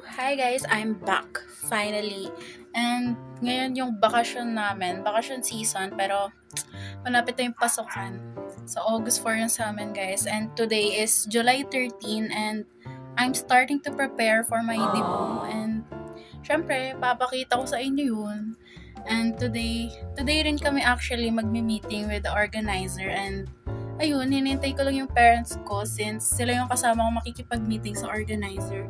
Hi guys, I'm back finally. And ngayon yung bakasyon namin, bakasyon season, pero malapit na yung pasukan. So August 4 yung sa amin guys. And today is July 13 and I'm starting to prepare for my debut. And syempre, papakita ko sa inyo yun. And today rin kami actually magmi-meeting with the organizer and ayun, hinintay ko lang yung parents ko since sila yung kasama ko makikipag-meeting sa organizer.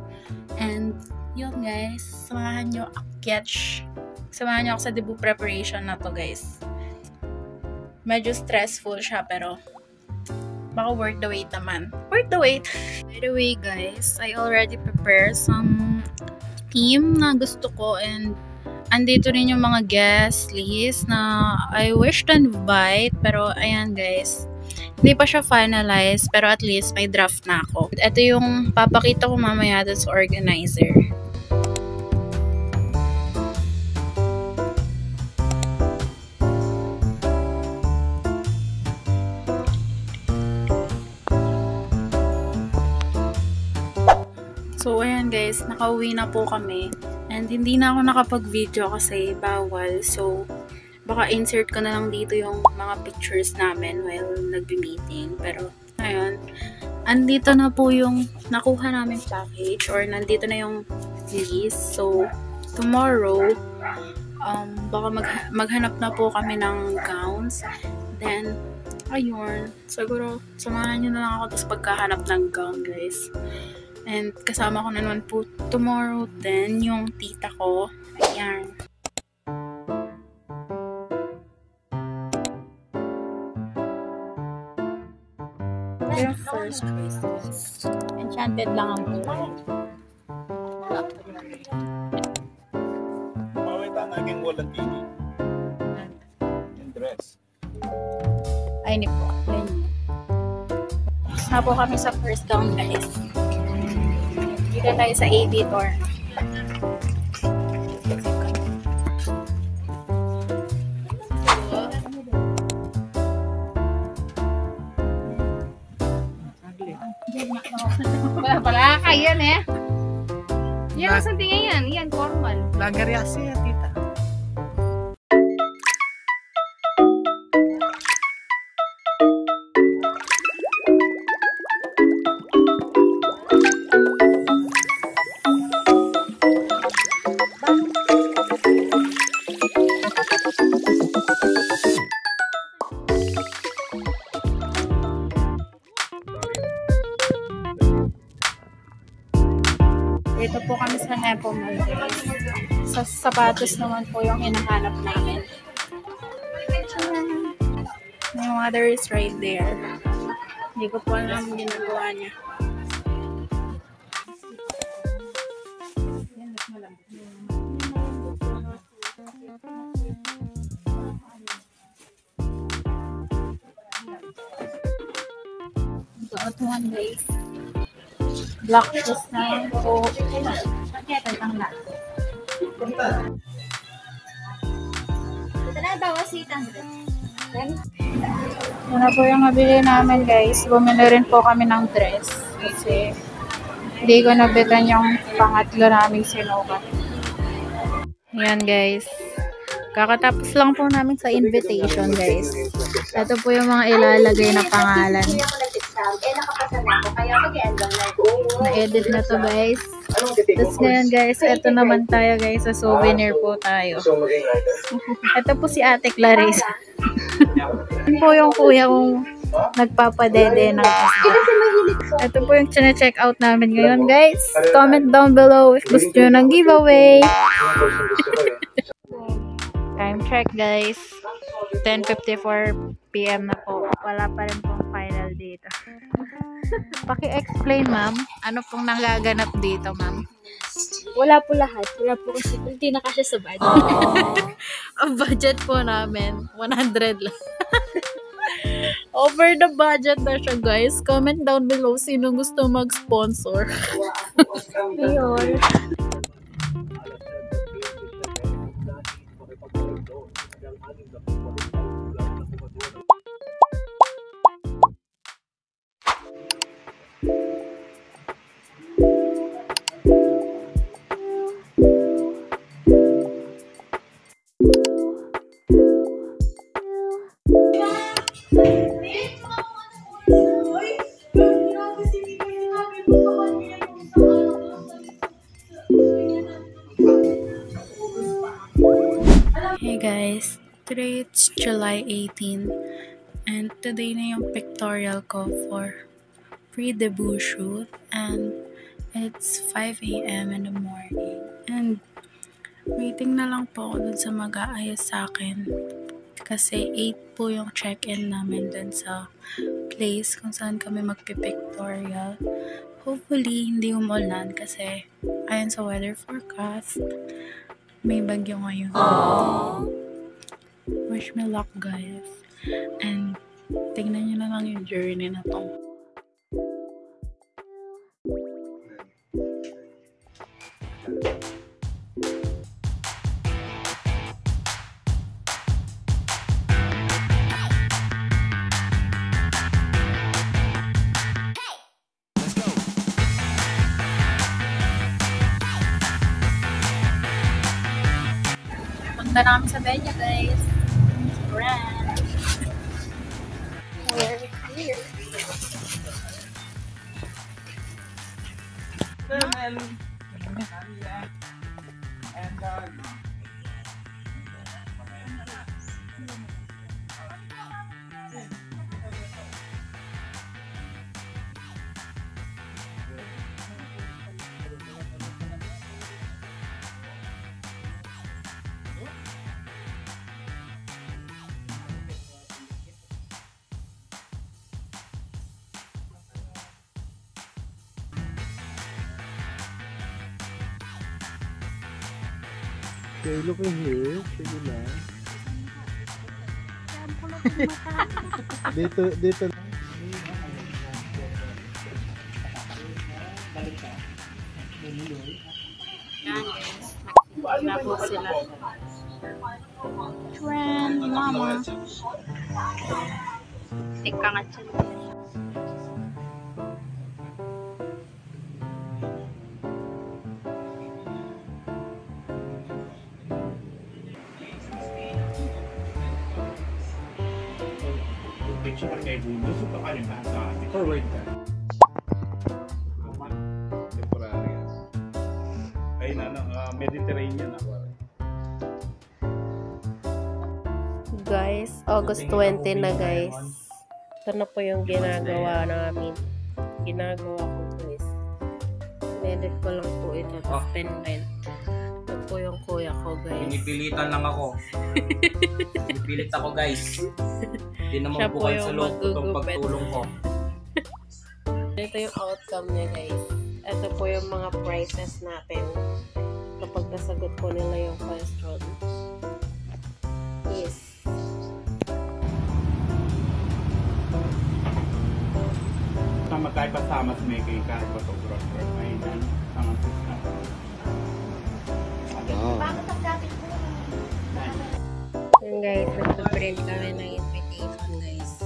And yun guys, samahan nyo ako sa debut preparation na to guys. Medyo stressful siya pero baka worth the wait naman. Worth the wait! By the way guys, I already prepared some theme na gusto ko and andito rin yung mga guest list na I wish to invite pero ayan guys, hindi pa siya finalized, pero at least may draft na ako. Ito yung papakita ko mamaya dun sa organizer. So, ayan guys, nakauwi na po kami. And hindi na ako nakapag-video kasi bawal. So, baka insert ko na lang dito yung mga pictures namin while nagbi-meeting. Pero, ayun. Andito na po yung nakuha namin package or nandito na yung list. So, tomorrow, baka maghanap na po kami ng gowns. Then, ayun. Siguro, samahan nyo na lang ako tapos pagkahanap ng gown, guys. And kasama ko na naman po tomorrow then yung tita ko. Ayan. Yung first choice. Enchanted lang ang kulay. Mawita naging Volantini. Yung dress. Ay, hindi po. Ayun. Na po kami sa first gown, guys. Dito tayo sa editor. Wala pala, kaya eh. Yan ang tingin yan. Yan, formal. Lagariasi ya, tita. Dito po kami sa Nepo Mall. Sa sapatos naman po yung hinahanap namin. Yung mother is right there. Hindi ko po alam yung ginagawa niya. Ito at one days. Black shoes na po. Tantang na. Ito na, bawas itang. Yun na po yung nabili namin guys. Bumili rin po kami ng dress. Kasi hindi ko nabitan yung pangatlo naming sinukat. Ayan guys. Kakatapos lang po namin sa invitation guys. Ito po yung mga ilalagay na pangalan. Na-edit na to guys. Tapos ngayon guys, ito naman tayo guys. Sa souvenir po tayo. Ito po si Ate Clarissa. Ito po yung kuya kong nagpapadede ng isda. Ito po yung check out namin ngayon guys. Comment down below if gusto nyo ng giveaway. Time check guys. 10:54 PM na po. Wala pa rin pong final dito. Paki-explain ma'am, ano pong nagaganap dito ma'am? Wala po lahat. Wala po kasi hindi na kasya sa budget. Ang budget po namin, 100 lang. Over the budget na siya guys. Comment down below sino gusto mag-sponsor. Ayun. Hey guys, today it's July 18 and today na yung pictorial ko for pre-debut shoot and it's 5 a.m. in the morning and waiting na lang po ako dun sa mag-aayos sa akin kasi 8 po yung check-in namin dun sa place kung saan kami magpipictorial. Hopefully hindi umulan kasi ayon sa weather forecast may bagyo ngayon. Wish me luck guys. And tingnan nyo na lang yung journey na to. Punta na kami sa venue guys. Grand. We're here. Okay, look in here. Sige na. Dito. Yan guys. Nakikita po sila. Trend, mama. Tika nga dyan. Picture kay Bundo, so baka rin nasa forward ka. Temporary. Ay Mediterranean ako. Guys, August 20 na guys. Ito na po yung ginagawa namin. Ginagawa ko guys. Edit ko lang po ito. Tapos pen. Ito po yung kuya ko guys. Pinipilitan lang ako. Pinipilit ako guys. Hindi naman Siya po bukal yung sa loob ko itong magugupit. pagtulong ko. Ito yung outcome niya guys. Ito po yung mga prizes natin. Kapag nasagot po nila yung question. Yes. Namatay pa sa mas may kay kahit photographer. Ay, ang assistant. Yun guys, nagpa-print kami ng invitation guys.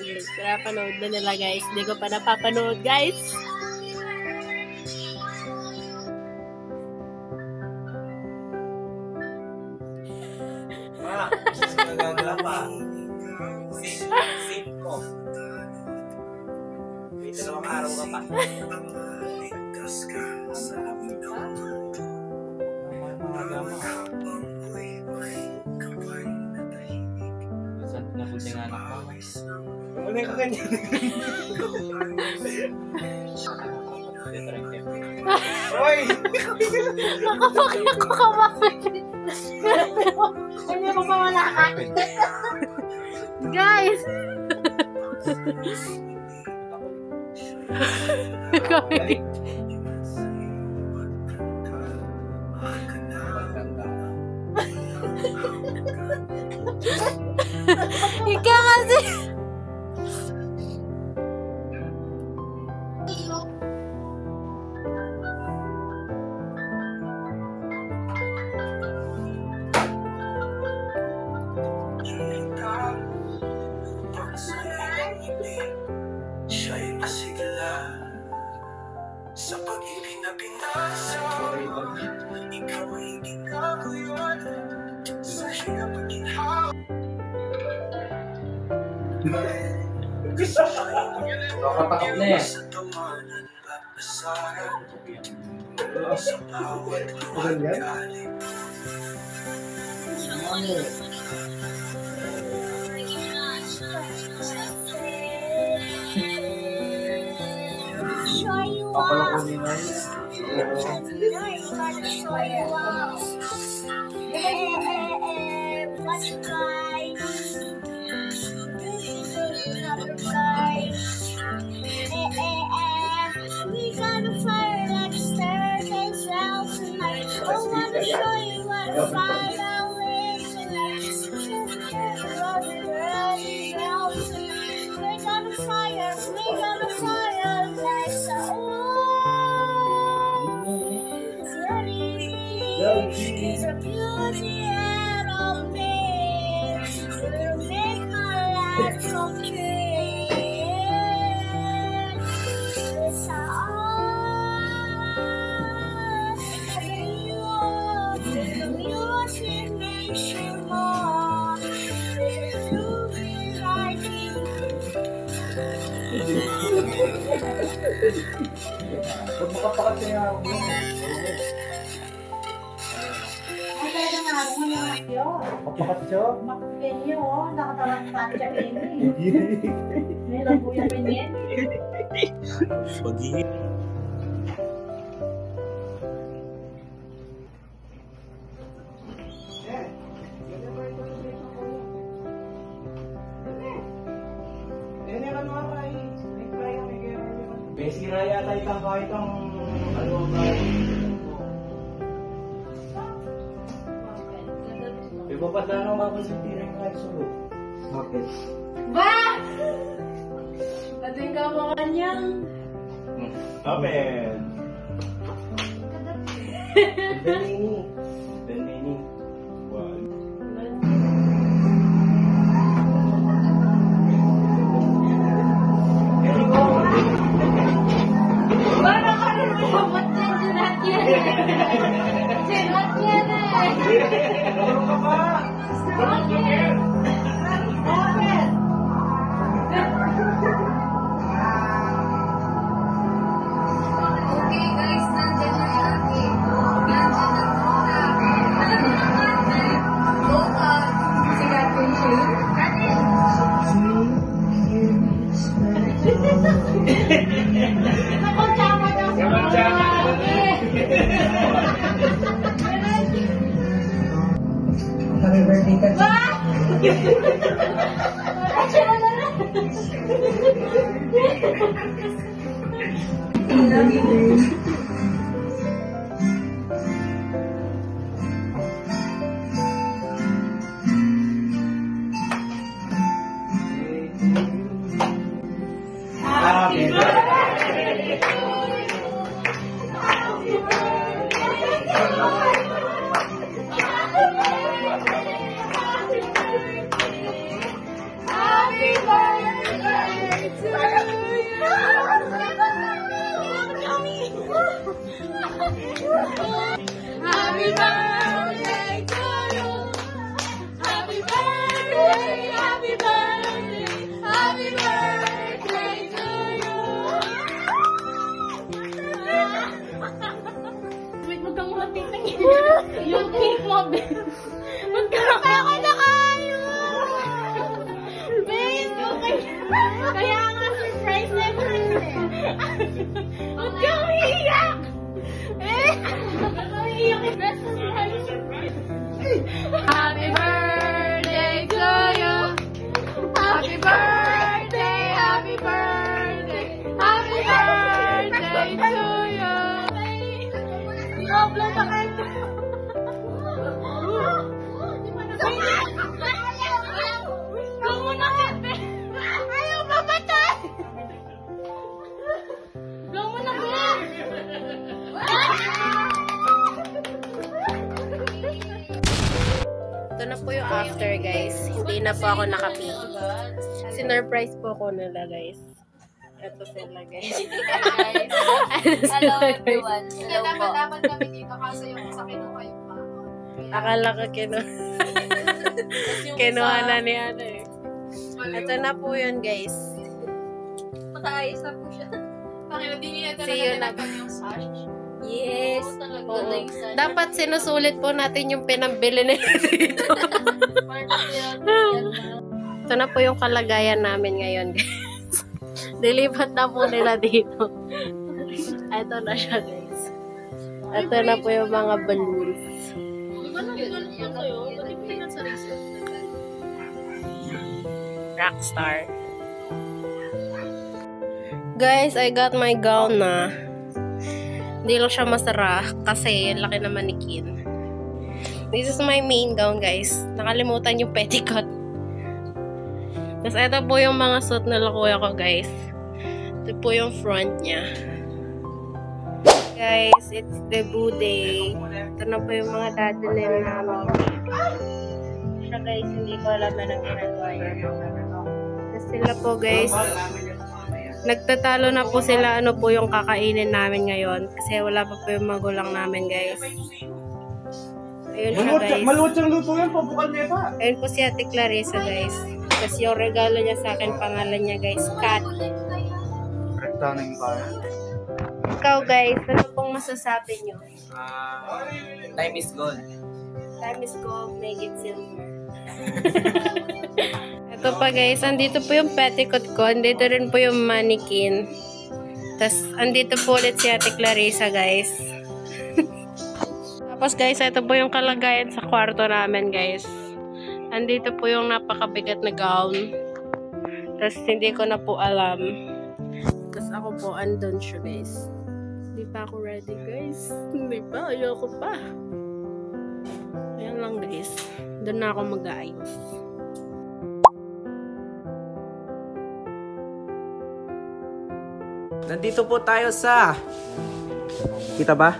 Yes, napanood na nila guys. Hindi ko pa napapanood guys. Sip ko. May dalawang araw ka pa. Saan napunti nga anak ko? Wala ka ganyan. Hoy! Nakapakita ko kamay. Hindi mo pa wala ka. Guys! Kami. Ikaw kasi. Siya Kakatakap na eh. Papalakunin na yun. We got a fire like a staircase out tonight. Oh, let me show you what a fire is tonight. We got a fire like It's a beauty out of me. To make my life complete. It's all the music makes you more. To be writing. Huwag makapakat niya ako. Kapakat siya? Makapinyo, nakatarang patya ini. May labuya pinyin. Pagi. May sira yata itang kahit ang ano ba? Iba pa dano ako sa tirang kahit sulo. Bakit? Ba! Pati ka mo kanyang. Open! Benini. Benini. One. Para ka rin mahabot yan, sinat yan. Sinat yan eh. Ano ka ba? Bakit ka yan? Open! Okay guys, nandyan na natin. Nandyan na muna. Alam mo naman, local. Si Captain Shane. Nakontsama na sa Nakontsama. Happy birthday ka. Ba! Nakontsama na lang. Happy birthday! Happy birthday to you. Happy birthday to you. Happy birthday, happy birthday, happy birthday to you. Wait, wag kang matingin. Yung cake mo, Ben. Wag kang na kayo. Ben, okay. Kaya nga surprise na yun eh. Wag kang umiiyak. Wag kang umiiyak. Best surprise. Happy birthday to you. Happy birthday, happy birthday, happy birthday to you. Doblo pa kayo. Huwag mo na kape. Ayaw mamatay. Huwag mo na kape. Ito na po yung after, guys. Hindi na po ako nakapi. Sinurprise po ko nila, guys. Ito sila guys. Guys, hello everyone. Hello po. Dapat kami dito kasi yung sa kinuha yung baon. Akala ko kinuha na ni ano eh. Ito na po yun guys. Makaayos na po siya. Bakit hindi niya See you talaga na- yung sash? Yes. Oo, talaga. Oo. Ganda yung sash. Dapat sinusulit po natin yung pinambili nila dito. Ito na po yung kalagayan namin ngayon guys. Dilipat na po nila dito. Ito na siya guys. Ito na po yung mga balloons. Rockstar. Guys, I got my gown na. Hindi lang siya masara kasi laki na manikin. This is my main gown, guys. Nakalimutan yung petticoat. Tapos ito po yung mga suit na kuya ko, guys. Ito po yung front niya. Guys, it's debut day. Ito na po yung mga dadalim namin. Siya, guys, hindi ko alam na nang ginagawa yun. Tapos sila po, guys. Nagtatalo na po sila ano po yung kakainin namin ngayon. Kasi wala pa po yung magulang namin, guys. Ayun siya, guys. Malutsang luto yan, pabukal niya pa. Ayun po si Ate Clarissa, guys. Tapos yung regalo niya sa akin, pangalan niya, guys, Kat. Rekta na yung kaya. Ikaw, guys, ano pong masasabi niyo? Time is gold. Time is gold, make it silver. Ito pa, guys, andito po yung petticoat ko. Andito rin po yung mannequin. Tapos, andito po ulit si Ate Clarissa, guys. Tapos, guys, ito po yung kalagayan sa kwarto namin, guys. Andito po yung napakabigat na gown. Tapos, hindi ko na po alam. Tapos, ako po, andun siya, guys. Hindi pa ako ready, guys. Hindi pa, ayoko pa. Ayan lang, guys. Doon na ako mag-aayos. Nandito po tayo sa, kita ba?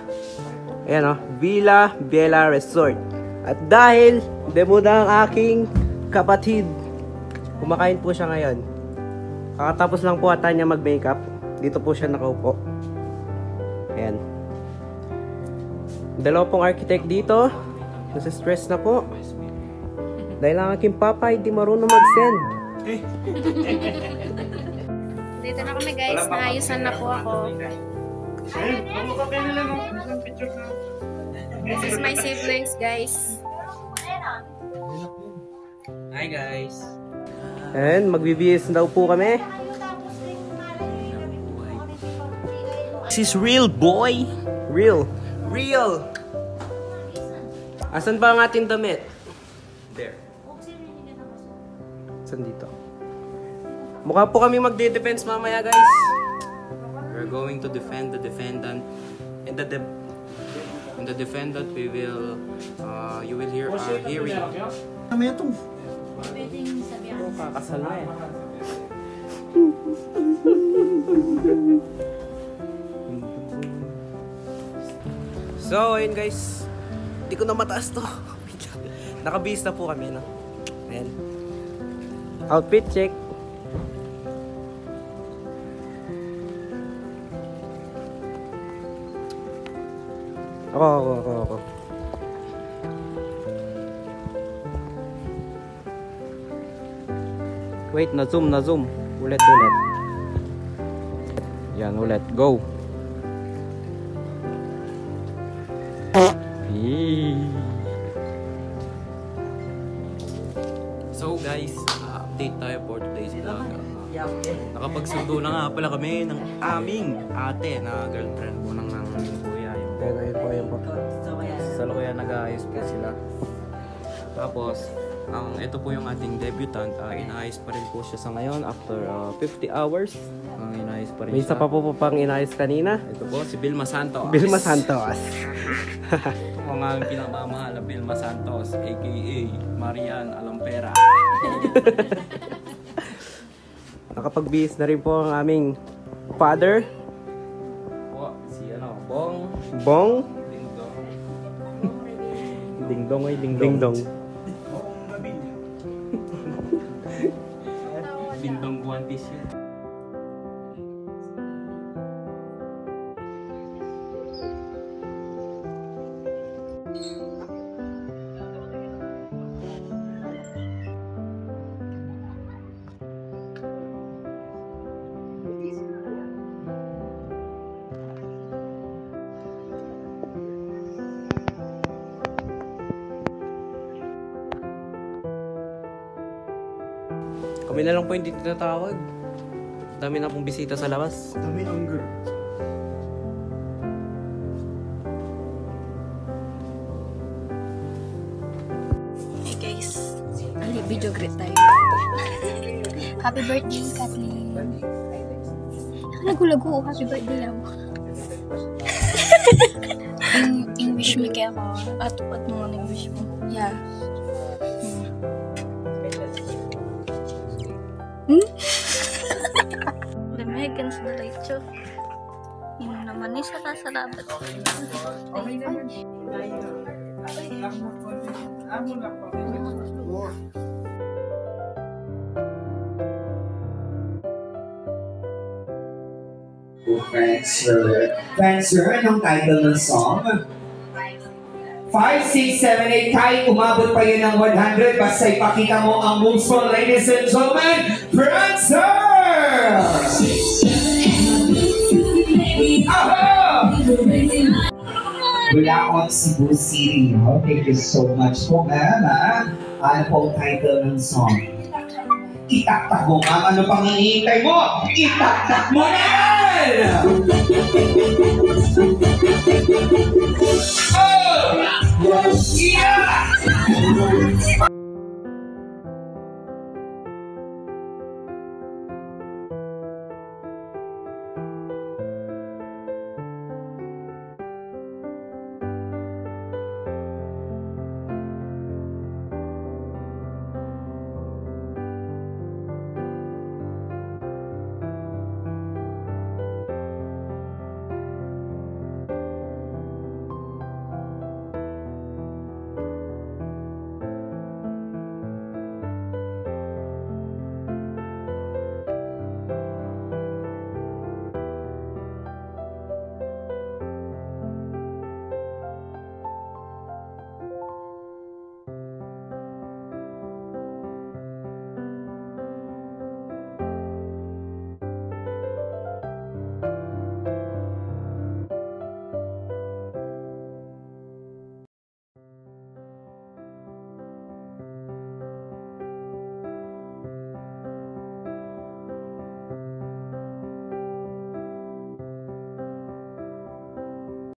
Ayan o, Villa Bella Resort. At dahil demo na ang aking kapatid, kumakain po siya ngayon. Kakatapos lang po ata niya mag-makeup. Dito po siya nakaupo. Ayan. Dalawa pong architect dito. Nasa stress na po. Dahil ang aking papa hindi marunong mag-send. Dito na kami, guys. Naayusan na po ako. This is my siblings, guys. Hi guys. And magbibihis daw po kami. This is real boy. Real. Asan ba ang ating damit? There. Asan dito? Mukha po kami magde-defense mamaya, guys. We're going to defend the defendant. And the defendant, we will, you will hear our hearing. Ano yan itong? Oh, kakasal na eh. So, ayun guys. Hindi ko na mataas to. Nakabihis na po kami, no? Ayan. Outfit check. Ako. Wait, na-zoom. Ulit. Yan, ulit. Go. So guys, update tayo for today's vlog. Nakapagsundo na nga pala kami ng aming ate na girlfriend po ng aming kuya. Ayun po. Sa Loya nag-aayos po sila. Tapos, ito po yung ating debutant. Inaayos pa rin po siya sa ngayon after 50 hours. Inaayos pa rin May siya. isa pa po pang inayos kanina. Ito po, si Vilma Santos. Vilma Santos. Ito ang aming pinakamamahal na Vilma Santos, a.k.a. Marian Alampera. Nakapagbihis na rin po ang aming father, Po, si Bong Bong. Dingdong. Dingdong. Dingdong Guantis yun. Kami na lang po hindi tinatawag. Dami na pong bisita sa labas. Dami ng girl. Hey guys, ali video greet tayo. Happy birthday, Kathleen. Lagu-lagu, happy birthday lang. Wish mo kaya ako. At mo nga wish mo. Yeah. Damihan sa diretso. Yun naman eh, sa kasalabat. Okay naman. Amo na po. Friendster, anong title ng song? 5, 6, 7, 8, kahit umabot pa yun ng 100, basta ipakita mo ang moves mo, ladies and gentlemen, Friendster! Aha! Mula on Cebu City, no? Thank you so much po, ma'am. Ano pong title ng song? Itaktak mo, ma'am. Ano pang hinihintay mo? Itaktak mo na yan! Oh! Yeah!